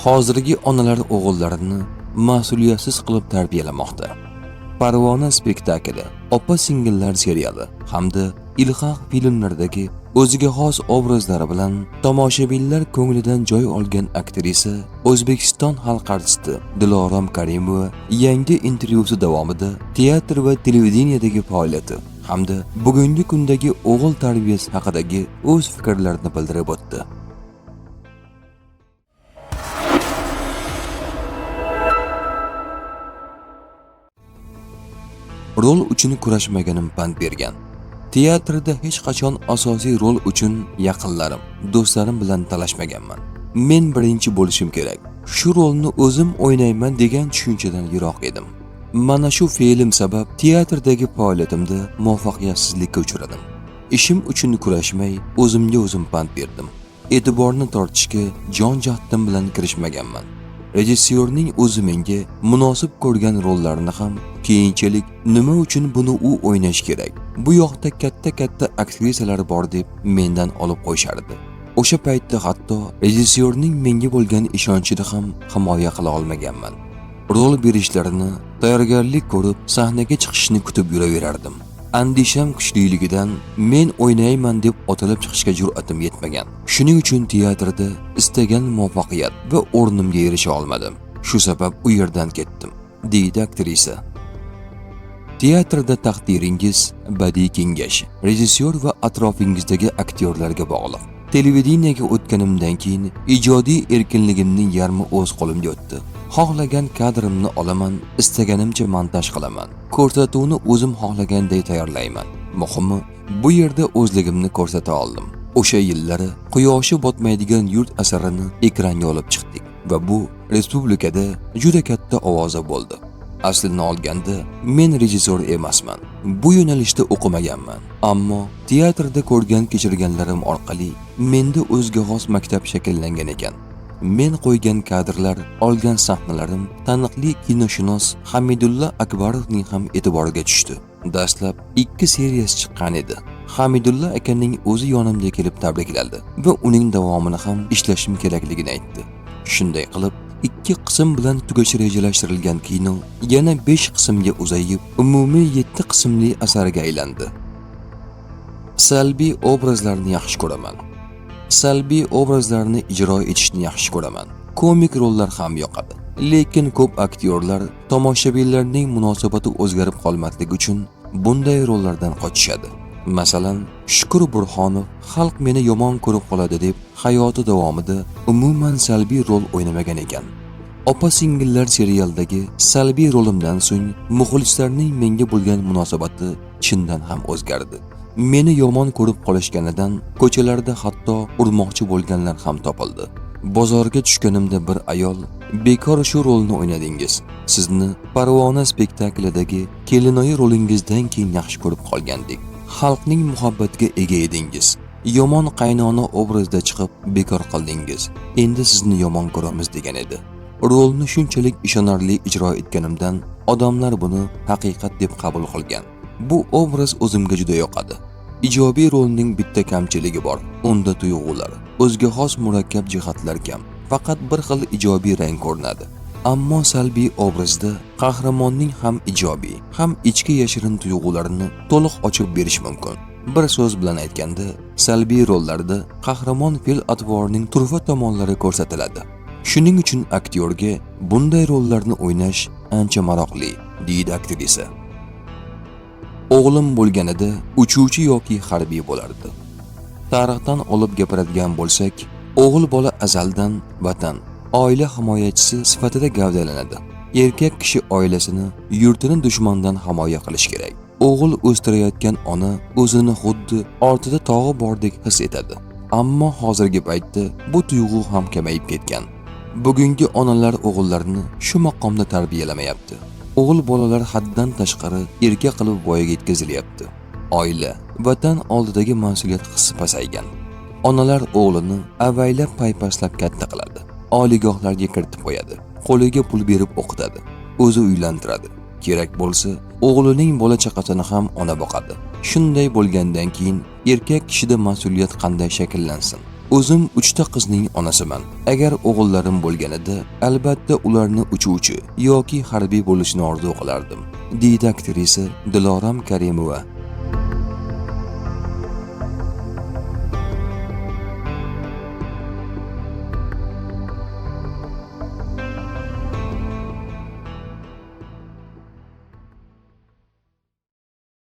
Hozirgi onalar o'g'illarini mas'uliyatsiz qilib tarbiyalamoqda. Parvona spektakli, opa-singillar seriali hamda ilhaq filmlaridagi o'ziga xos obrazlari bilan tomoshabinlar ko'nglidan joy olgan aktrisa O'zbekiston xalq artisti Dilorom Karimova yangi intervyusi davomida teatr va televideniyadagi faoliyati hamda bugungi kundagi o'g'il tarbiyasi haqidagi o'z fikrlarini bildirib o'tdi. Rol uchun kurashmaganim pand bergan. Teatrda hech qachon asosiy rol uchun yaqinlarim, do'stlarim bilan talashmaganman. Men birinchi bo'lishim kerak. Shu rolni o'zim o'ynayman degan tushunchadan yiroq edim. Mana shu fe'lim sabab teatrdagi faoliyatimda muvaffaqiyatsizlikka uchradim. Ishim uchun kurashmay, o'zimga o'zim pand berdim. E'tiborni tortishga jon-jahdim bilan kirishmaganman. Rejissyorning o'zi menga munosib ko'rgan rollarni ham keyinchalik nima uchun buni u o'ynash kerak, bu yoqda katta aktrisalar bor deb mendan olib qo'yishardi. O'sha paytda hatto rejissyorning menga bo'lgan ishonchini ham himoya qila olmaganman. Rol berishlarini tayyorgarlik ko'rib sahnaga chiqishni kutib yuraverardim. Andisham kuchliligidan men o'ynayman deb otilib chiqishga jur'atim yetmagan. Shuning uchun teatrda istagan muvaffaqiyat va o'rnimga erisha olmadim. Shu sabab u yerdan ketdim, deydi aktrisa. Teatrda taqdiringiz badiiy kengash, rejissyor va atrofingizdagi aktyorlarga bog'liq. Televideniyaga o'tganimdan keyin ijodiy erkinligimning yarmi o'z qo'limga o'tdi. Xohlagan kadrimni olaman, istaganimcha montaj qilaman. Ko'rsatuvni o'zim xohlaganday tayyorlayman. Muhimi, bu yerda o'zligimni ko'rsata oldim. O'sha yillari Quyoshi botmaydigan yurt asarini ekranga olib chiqdik va bu respublikada juda katta ovoza bo'ldi. Aslini olganda men rejissyor emasman. Bu yo'nalishda o'qimaganman. Ammo teatrda ko'rgan kechirganlarim orqali menda o'zga xos maktab shakllangan ekan. Men qo'ygan kadrlar, olgan sahnalarim taniqli kinoshunos Hamidulla Akbarovning ham e'tiboriga tushdi. Dastlab 2 seriyasi chiqqan edi. Hamidulla akaning o'zi yonimga kelib tabrikladi va uning davomini ham ishlashim kerakligini aytdi. Shunday qilib 2 qism bilan tugashi rejalashtirilgan kino yana 5 qismga uzayib, umumiy 7 qismli asarga aylandi. Salbiy obrazlarni yaxshi ko'raman. Salbiy obrazlarni ijro etishni yaxshi ko'raman. Komik rollar ham yoqadi. Lekin ko'p aktyorlar tomoshabinlarning munosabati o'zgarib qolmasligi uchun bunday rollardan qochishadi. Masalan, Shukur Burxonov xalq meni yomon ko'rib qoladi deb hayoti davomida umuman salbiy rol o'ynamagan ekan. Opa-singillar serialidagi salbiy rolimdan so'ng muxlislarning menga bo'lgan munosabati chindan ham o'zgardi. Meni yomon ko'rib qolishganidan ko'chalarda hatto urmoqchi bo'lganlar ham topildi. Bozorga tushganimda bir ayol, "Bekor shu rolni o'ynadingiz. Sizni Parvona spektaklidagi kelinoyi rolingizdan keyin yaxshi ko'rib qolgandik. Xalqning muhabbatiga ega edingiz. Yomon qaynona obrazda chiqib bekor qildingiz. Endi sizni yomon ko'ramiz" degan edi. Rolni shunchalik ishonarli ijro etganimdan odamlar buni haqiqat deb qabul qilgan. Bu obraz o'zimga juda yoqadi. Ijobiy rolning bitta kamchiligi bor. Unda tuyg'ular, o'zga xos murakkab jihatlar kam. Faqat bir xil ijobiy rang ko'rinadi. Ammo salbiy obrazda qahramonning ham ijobiy, ham ichki yashirin tuyg'ularini to'liq ochib berish mumkin. Bir so'z bilan aytganda, salbiy rollarda qahramon fe'l-atvorining turfa tomonlari ko'rsatiladi. Shuning uchun aktyorga bunday rollarni o'ynash ancha maroqli, deydi aktrisa. O'g'lim bo'lganida uchuvchi yoki harbiy bo'lardi. Tarixdan olib gapiradigan bo'lsak, o'g'il bola azaldan vatan, oila himoyachisi sifatida gavdalanadi. Erkak kishi oilasini, yurtini dushmandan himoya qilish kerak. O'g'il o'stirayotgan ona o'zini xuddi ortida tog'i bordek his etadi. Ammo hozirgi paytda bu tuyg'u ham kamayib ketgan. Bugungi onalar o'g'illarini shu maqomda tarbiyalamayapti. O'g'il bolalar haddan tashqari erka qilib voyaga yetkazilyapti. Oila, vatan oldidagi mas'uliyat hissi pasaygan. Onalar o'g'lini avaylab paypaslab katta qiladi. Oliygohlarga kiritib qo'yadi. Qo'liga pul berib o'qitadi. O'zi uylantiradi. Kerak bo'lsa, o'g'lining bola chaqasini ham ona boqadi. Shunday bo'lgandan keyin erkak kishida mas'uliyat qanday shakllansin? O'zim 3 ta qizning onasiman. Agar o'g'illarim bo'lganida, albatta ularni uchuvchi yoki harbiy bo'lishni orzu qilardim, deydi aktrisa Dilorom Karimova